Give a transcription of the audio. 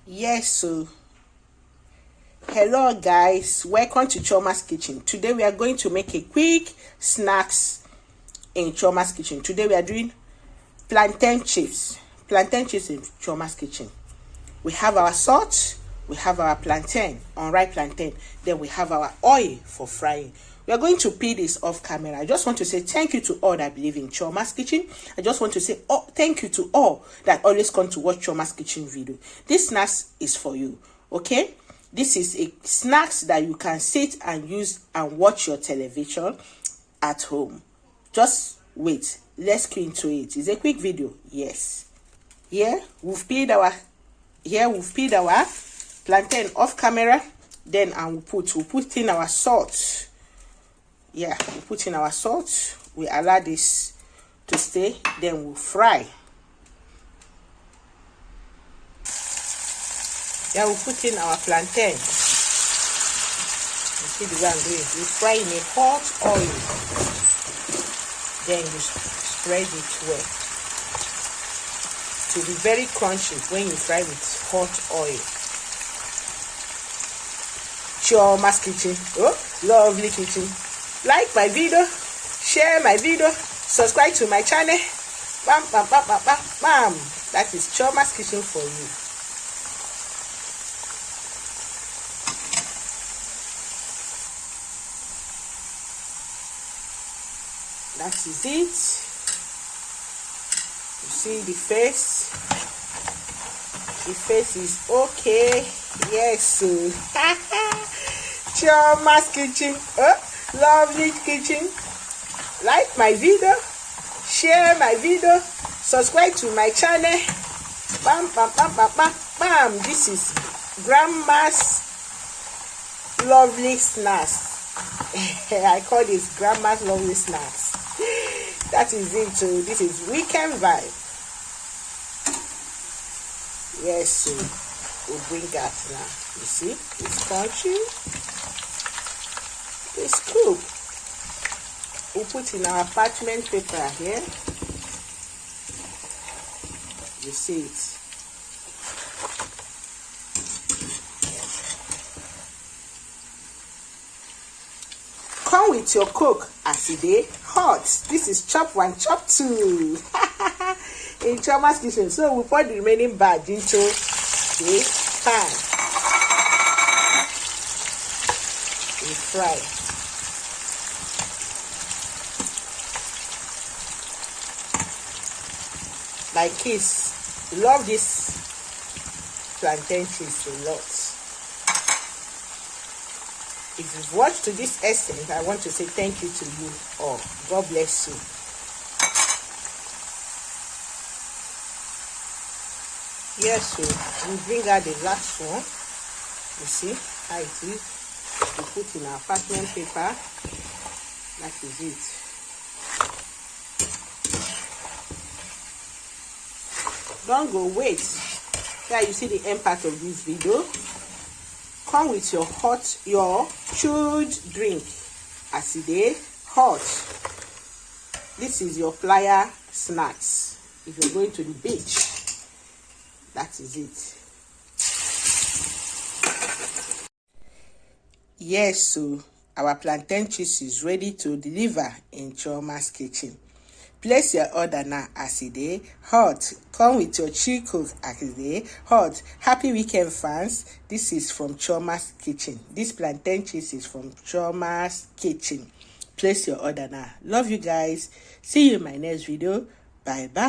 Yes, so hello guys, welcome to Chiomas kitchen. Today we are going to make a quick snacks in Chiomas kitchen. Today we are doing plantain chips in Chiomas kitchen. We have our salt, we have our plantain, unripe plantain, then we have our oil for frying. We are going to peel this off camera. I just want to say thank you to all that believe in Chiomas kitchen. I just want to say thank you to all that always come to watch Chiomas kitchen video. This snacks is for you, okay? This is a snacks that you can sit and use and watch your television at home. Just wait, let's go into it. It's a quick video. Yes, here we've peeled our plantain off camera. Then we'll put in our salt. Yeah, we put in our salt. We allow this to stay. Then we'll fry. Yeah, we'll put in our plantain. You see the way I'm doing. We fry in a hot oil. Then you spread it well. To be very crunchy when you fry with hot oil. Chiomas kitchen. Oh, lovely kitchen. Like my video, share my video, subscribe to my channel. Bam, bam, bam, bam, bam, bam. That is Chiomas kitchen for you. That is it. You see the face. The face is okay. Yes. Chiomas kitchen. Oh, lovely kitchen. Like my video, share my video, subscribe to my channel. Bam, bam, bam, bam, bam, bam. This is grandma's lovely snacks. I call this grandma's lovely snacks. That is it. So this is weekend vibe. Yes, so we'll bring that now. You see, it's crunchy. It's cool. We'll put in our parchment paper here. You see it. Come with your Coke as it is hot. This is chop 1, chop 2 in Chiomas kitchen. So we pour the remaining bag into the pan. We fry. My kids love this plantain chips a lot. If you've watched to this extent, I want to say thank you to you all. God bless you. Yes, so we bring out the last one. You see how it is. We put in our parchment paper. That is it. Don't go wait. Here you see the end part of this video. Come with your chilled drink as it is hot. This is your flyer snacks if you're going to the beach. That is it. Yes, so our plantain chips is ready to deliver in Chiomas kitchen. Place your order now as it is hot. Come with your chill Coke as it is hot. Happy weekend, fans. This is from Chiomas kitchen. This plantain chips is from Chiomas kitchen. Place your order now. Love you guys. See you in my next video. Bye bye.